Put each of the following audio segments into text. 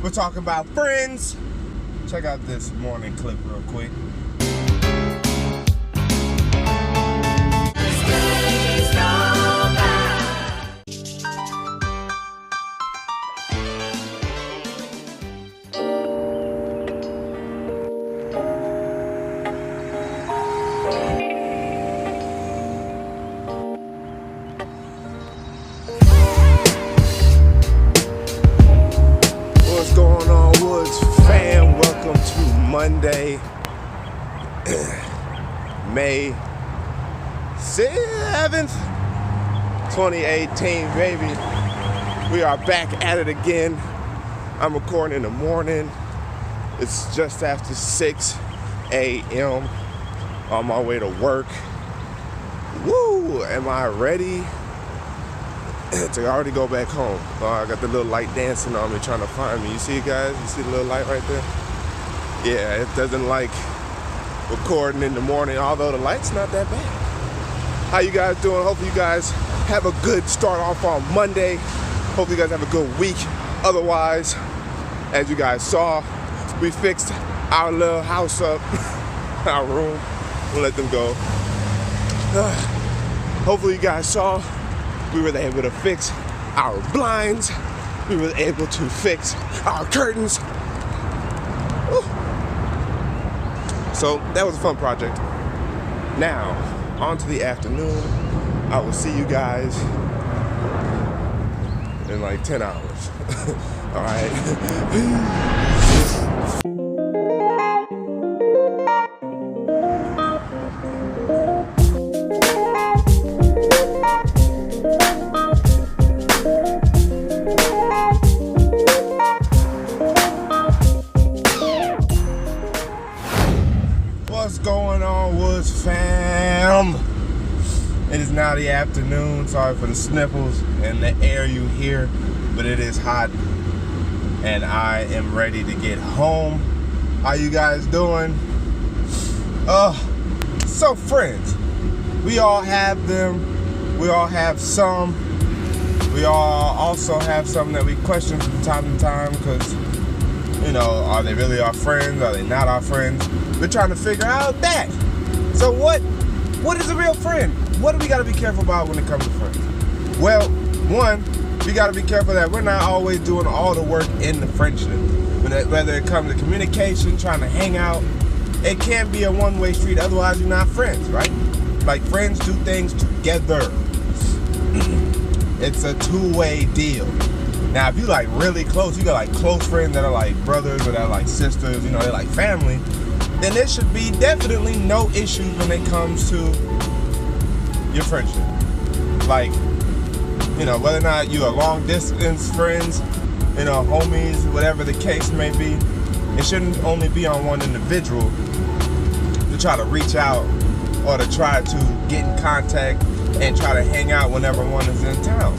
We're talking about friends. Check out this morning clip real quick. What's going on, Woods fam? Welcome to Monday, May 7th, 2018, baby. We are back at it again. I'm recording in the morning. It's just after 6 a.m. on my way to work. Woo! Am I ready to already go back home? I got the little light dancing on me, trying to find me. You see it, guys? You see the little light right there? Yeah, it doesn't like recording in the morning, although the light's not that bad. How you guys doing? Hopefully you guys have a good start off on Monday. Hopefully you guys have a good week. Otherwise, as you guys saw, we fixed our little house up, our room. We'll let them go. Hopefully you guys saw we were able to fix our blinds. We were able to fix our curtains. Woo. So that was a fun project. Now, on to the afternoon. I will see you guys in like 10 hours. All right. What's going on, Woods fam? It is now the afternoon. Sorry for the sniffles and the air you hear, but it is hot and I am ready to get home. How you guys doing? So friends, we all have them. We all have some. We all also have some that we question from time to time because, you know, are they really our friends? Are they not our friends? We're trying to figure out that. So what is a real friend? What do we got to be careful about when it comes to friends? Well, one, we got to be careful that we're not always doing all the work in the friendship. Whether it comes to communication, trying to hang out, it can't be a one-way street. Otherwise, you're not friends, right? Like, friends do things together. It's a two-way deal. Now, if you like really close, you got like close friends that are like brothers or that are like sisters, you know, they're like family, then there should be definitely no issues when it comes to your friendship. Like, you know, whether or not you are long distance friends, you know, homies, whatever the case may be, it shouldn't only be on one individual to try to reach out or to try to get in contact and try to hang out whenever one is in town.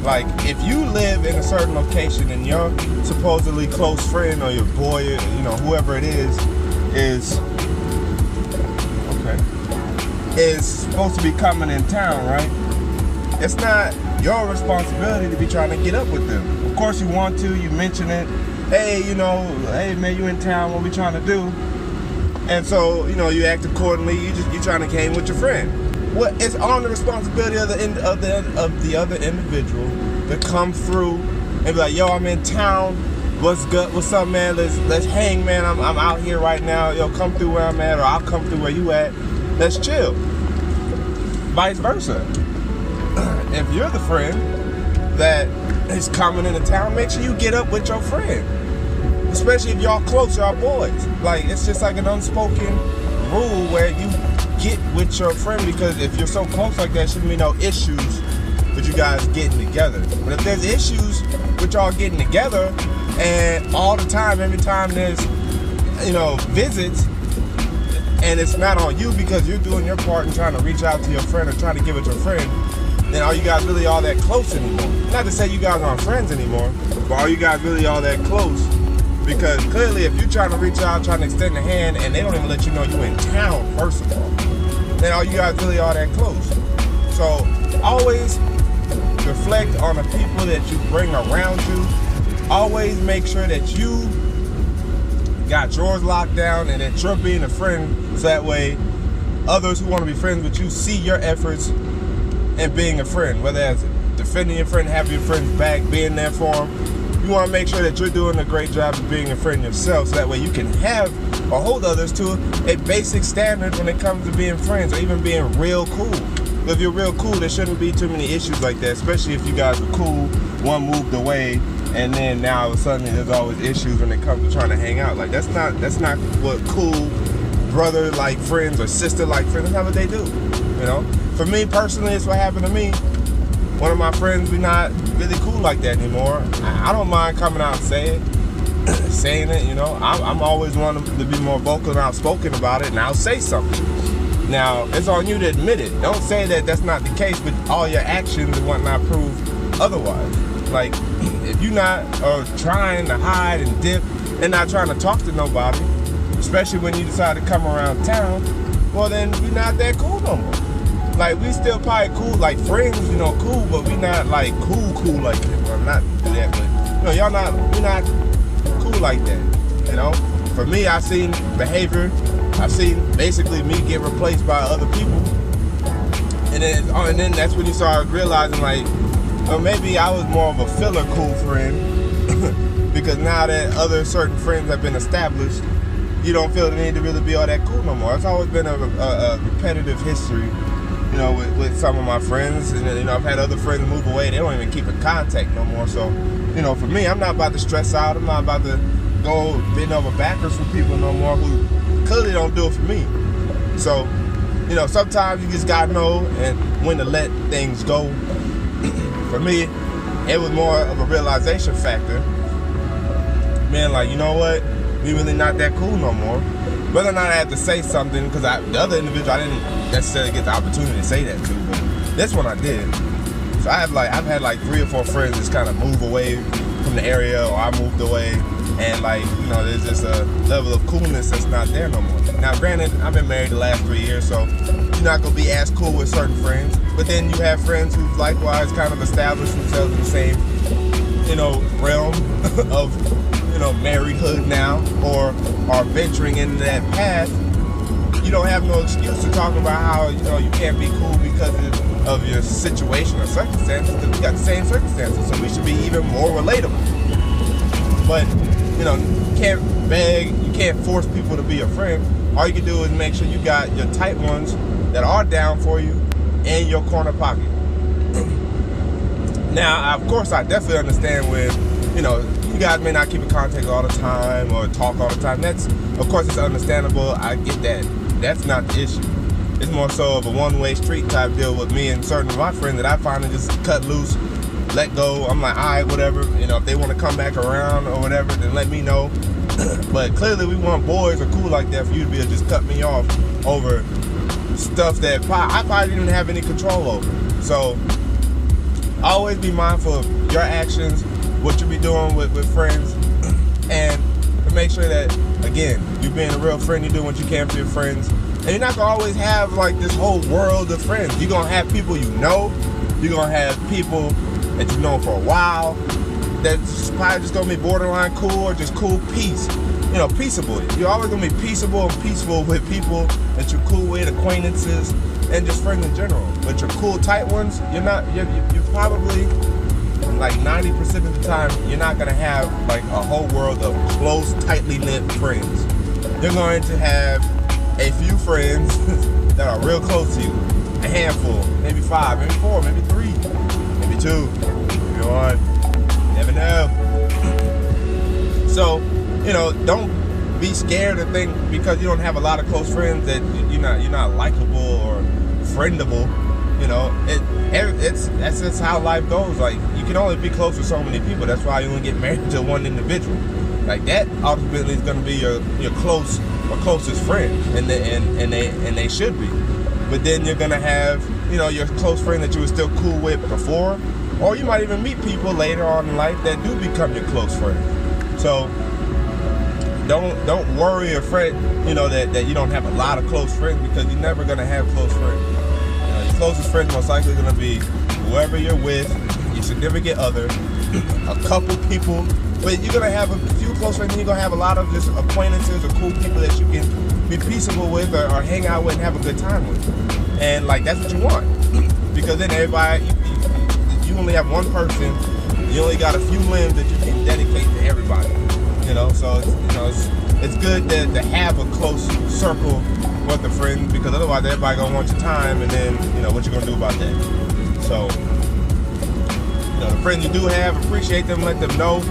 Like, if you live in a certain location and your supposedly close friend or your boy, you know, whoever it is supposed to be coming in town, right? It's not your responsibility to be trying to get up with them. Of course you want to, you mention it. Hey, you know, hey man, you in town, what we trying to do? And so, you know, you act accordingly, you trying to hang with your friend. Well, it's on the responsibility of the other individual to come through and be like, yo, I'm in town. What's good? What's up, man? Let's hang, man. I'm out here right now. Yo, come through where I'm at, or I'll come through where you at. Let's chill. Vice versa. If you're the friend that is coming into town, make sure you get up with your friend. Especially if y'all close, y'all boys. Like, it's just like an unspoken rule where you get with your friend, because if you're so close like that, shouldn't be no issues with you guys getting together. But if there's issues with y'all getting together, and all the time, every time there's, you know, visits, and it's not on you because you're doing your part and trying to reach out to your friend or trying to give it to your friend, then are you guys really all that close anymore? Not to say you guys aren't friends anymore, but are you guys really all that close? Because clearly, if you're trying to reach out, trying to extend a hand, and they don't even let you know you're in town, first of all, then are you guys really all that close? So always reflect on the people that you bring around you, always make sure that you got yours locked down and that you're being a friend, so that way others who want to be friends with you see your efforts in being a friend, whether that's defending your friend, having your friends back, being there for them. You want to make sure that you're doing a great job of being a friend yourself, so that way you can have or hold others to a basic standard when it comes to being friends or even being real cool. If you're real cool, there shouldn't be too many issues like that, especially if you guys are cool, one moved away, and then now all of a sudden there's always issues when it comes to trying to hang out. Like that's not what cool brother like friends or sister like friends, that's not what they do. You know? For me personally, it's what happened to me. One of my friends, we're not really cool like that anymore. I don't mind coming out and saying it, you know. I'm always one to be more vocal and outspoken about it, and I'll say something. Now, it's on you to admit it. Don't say that that's not the case, but all your actions and whatnot prove otherwise. Like, if you're not trying to hide and dip and not trying to talk to nobody, especially when you decide to come around town, well then you're not that cool no more. Like, we still probably cool, like friends, you know, cool, but we not like cool like that. Well, not that, but you know, we're not cool like that. You know, for me, I've seen behavior. I've seen basically me get replaced by other people, and then that's when you start realizing, like, well, maybe I was more of a filler cool friend because now that other certain friends have been established, you don't feel the need to really be all that cool no more. It's always been a repetitive history, you know, with some of my friends, and you know, I've had other friends move away. They don't even keep in contact no more. So, you know, for me, I'm not about to stress out. I'm not about to go bend over backwards for people no more who clearly don't do it for me. So, you know, sometimes you just gotta know and when to let things go. For me, it was more of a realization factor. Man, like, you know what? We really not that cool no more. Whether or not I had to say something, because the other individual I didn't necessarily get the opportunity to say that to, but this one I did. So I've had like 3 or 4 friends just kind of move away from the area, or I moved away, and like, you know, there's just a level of coolness that's not there no more. Now, granted, I've been married the last 3 years, so you're not gonna be as cool with certain friends. But then you have friends who likewise kind of established themselves in the same, you know, realm of, you know, marriedhood now, or are venturing into that path. You don't have no excuse to talk about how, you know, you can't be cool because of your situation or circumstances, because we got the same circumstances, so we should be even more relatable. But, you know, you can't beg, you can't force people to be your friend. All you can do is make sure you got your tight ones that are down for you in your corner pocket. Now, of course, I definitely understand when, you know, you guys may not keep in contact all the time or talk all the time. That's, of course, it's understandable. I get that. That's not the issue. It's more so of a one-way street type deal with me and certain of my friends that I finally just cut loose, let go. I'm like, all right, whatever. You know, if they want to come back around or whatever, then let me know. But clearly, we want boys are cool like that for you to be able to just cut me off over stuff that I probably didn't even have any control over. So always be mindful of your actions, what you be doing with friends, and to make sure that, again, you're being a real friend, you're doing what you can for your friends. And you're not gonna always have like this whole world of friends. You're gonna have people you know, you're gonna have people that you've known for a while that's probably just gonna be borderline cool or just cool peace. You know, peaceable. You're always gonna be peaceable and peaceful with people that you're cool with, acquaintances, and just friends in general. But your cool, tight ones, you're probably, like 90% of the time, you're not gonna have like a whole world of close, tightly knit friends. You're going to have a few friends that are real close to you. A handful, maybe 5, maybe 4, maybe 3, maybe 2, maybe 1. Never know. So, you know, don't be scared to think because you don't have a lot of close friends that you're not likable or friendable. You know, that's just how life goes. Like, you can only be close to so many people. That's why you only get married to one individual. Like, that ultimately is going to be your close or closest friend, and they should be. But then you're going to have, you know, your close friend that you were still cool with before, or you might even meet people later on in life that do become your close friend. So don't worry or fret, you know, that you don't have a lot of close friends, because you're never going to have close friends. You know, your closest friend most likely going to be whoever you're with, your significant other, a couple people But you're gonna have a few close friends, and you're gonna have a lot of just acquaintances or cool people that you can be peaceable with or hang out with and have a good time with. And like that's what you want, because then everybody, you only have one person, you only got a few limbs that you can dedicate to everybody. You know, so it's good to have a close circle with the friends, because otherwise everybody gonna want your time, and then what you gonna do about that. So the friends you do have, appreciate them, let them know,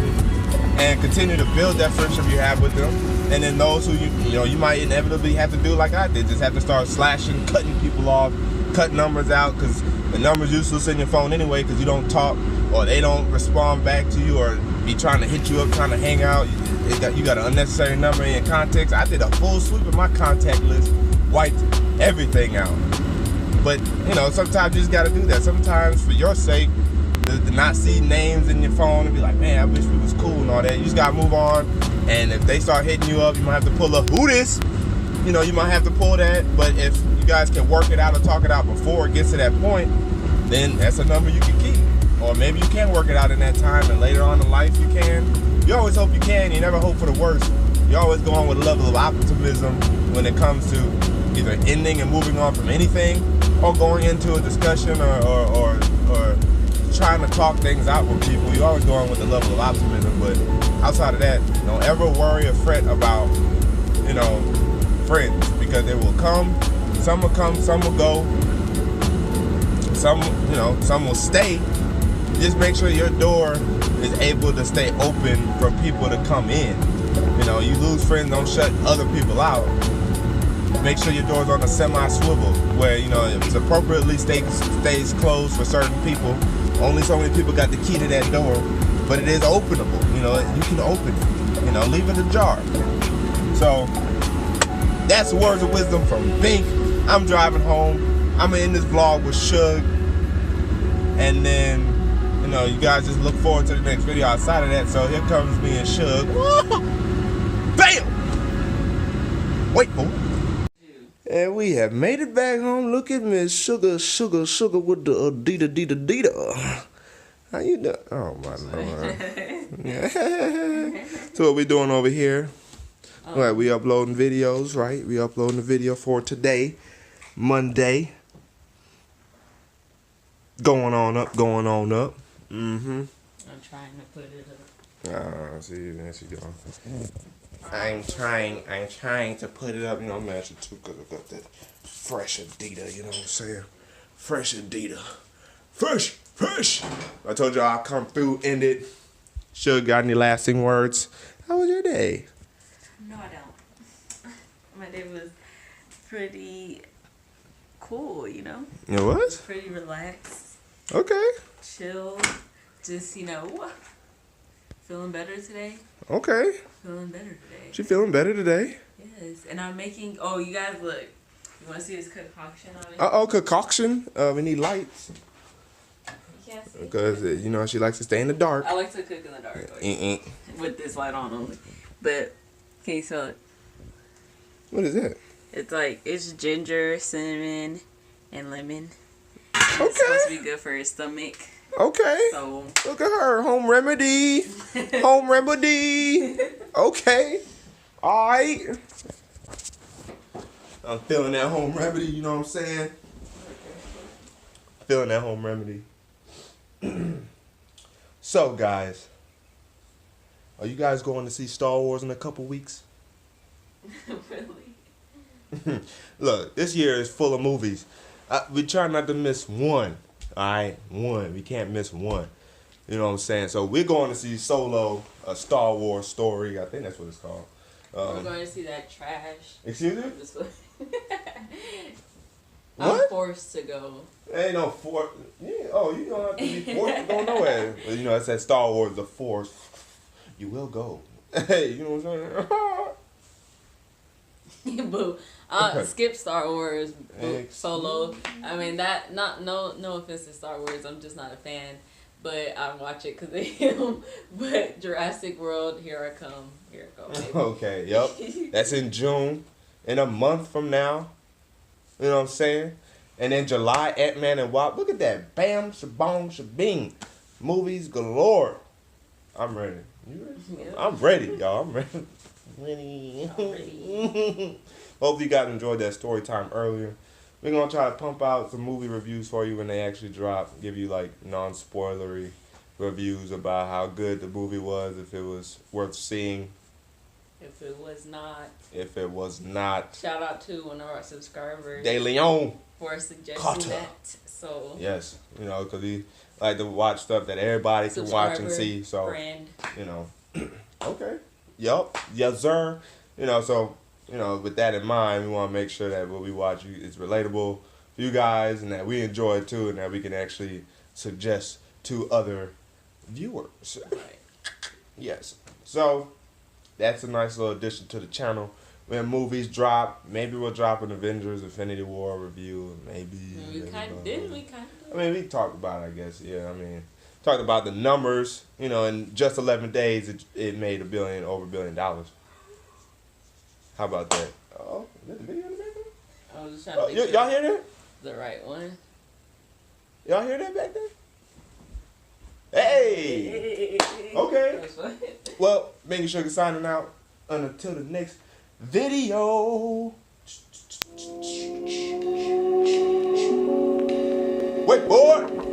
and continue to build that friendship you have with them. And then those who you might inevitably have to do like I did, just have to start slashing, cutting people off, cut numbers out, because the number's useless in your phone anyway, because you don't talk or they don't respond back to you, or be trying to hit you up, trying to hang out. You got an unnecessary number in your contacts. I did a full sweep of my contact list, wiped everything out. But sometimes you just got to do that. Sometimes for your sake, to not see names in your phone and be like, man, I wish we was cool and all that. You just gotta move on. And if they start hitting you up, you might have to pull up who this. You might have to pull that. But if you guys can work it out or talk it out before it gets to that point, then that's a number you can keep. Or maybe you can work it out in that time, and later on in life you can. You always hope you can. You never hope for the worst. You always go on with a level of optimism when it comes to either ending and moving on from anything, or going into a discussion or trying to talk things out with people. You always go on with a level of optimism, but outside of that, don't ever worry or fret about, friends, because they will come, some will go, some will stay. Just make sure your door is able to stay open for people to come in. You lose friends, don't shut other people out. Make sure your door's on a semi-swivel, where if it's appropriately stays closed for certain people. Only so many people got the key to that door, but it is openable. You can open it. Leave it ajar. So that's words of wisdom from Bink. I'm driving home. I'm gonna end this vlog with Shug, and then you guys just look forward to the next video outside of that. So here comes me and Shug. Bam! Wait for it. And we have made it back home. Look at Miss Sugar with the Dita. How you doing? Oh my Lord. So what we doing over here? Right, we uploading videos, right? We uploading the video for today, Monday. Going on up. Mm-hmm. I'm trying to put it up. See, there she go. I'm trying to put it up, I'm matching too, because I got that fresh Adidas, you know what I'm saying? Fresh Adidas. Fresh! I told y'all I'll come through, end it. Shug, got any lasting words? How was your day? No, I don't. My day was pretty cool, It was? Pretty relaxed. Okay. Chill. Just, feeling better today. Okay. Feeling better today. She feeling better today? Yes. And I'm making, you guys look. You want to see this concoction on it? Concoction. We need lights. You can't see. Because, she likes to stay in the dark. I like to cook in the dark. With this light on only. But, can you smell it? What is that? It's ginger, cinnamon, and lemon. Okay. It's supposed to be good for your stomach. Okay. So look at her. Home remedy. Home remedy. Okay. All right. I'm feeling that home remedy, you know what I'm saying? Feeling that home remedy. So, guys. Are you guys going to see Star Wars in a couple weeks? Really? Look, this year is full of movies. We try not to miss one. Alright, one. We can't miss one. You know what I'm saying? So we're going to see Solo, a Star Wars story. I think that's what it's called. We're going to see that trash. Excuse me? I'm What? forced to go. Ain't no force. Yeah, you don't have to be forced to go nowhere. It says Star Wars, the Force. You will go. Hey, you know what I'm saying? Boo. Skip Star Wars. Boo. Solo. I mean no offense to Star Wars. I'm just not a fan. But I watch it because of him. But Jurassic World, here I come. Here I go, baby. Okay, yep. That's in June. In a month from now. You know what I'm saying? And in July, Ant-Man and Wasp. Look at that. Bam, shabong, shabing. Movies galore. I'm ready. You ready? Yep. I'm ready, y'all. I'm ready. Ready. Hope you guys enjoyed that story time earlier. We're gonna try to pump out some movie reviews for you when they actually drop. Give you like non-spoilery reviews about how good the movie was, if it was worth seeing. If it was not. If it was not. Shout out to one of our subscribers. De Leon. For suggesting Carter. that. So. Yes, you know, because we like to watch stuff that everybody can watch and see. So, friend. you know, okay. Yup. Yes, sir. You know, so, you know, with that in mind, we want to make sure that what we watch is relatable for you guys and that we enjoy it too and that we can actually suggest to other viewers. Right. Yes. So, that's a nice little addition to the channel. When movies drop, maybe we'll drop an Avengers Infinity War review. Maybe. We kind of did. We kind of. I mean, we talked about it, I guess. Yeah, I mean, talked about the numbers. You know, in just 11 days, it made over $1 billion. How about that? Oh, there's a video in the background? I was just trying to make sure y'all hear that? the right one. Y'all hear that back there? Hey! Okay. That's fine. Well, Bink Shug signing out until the next video. Wait, boy!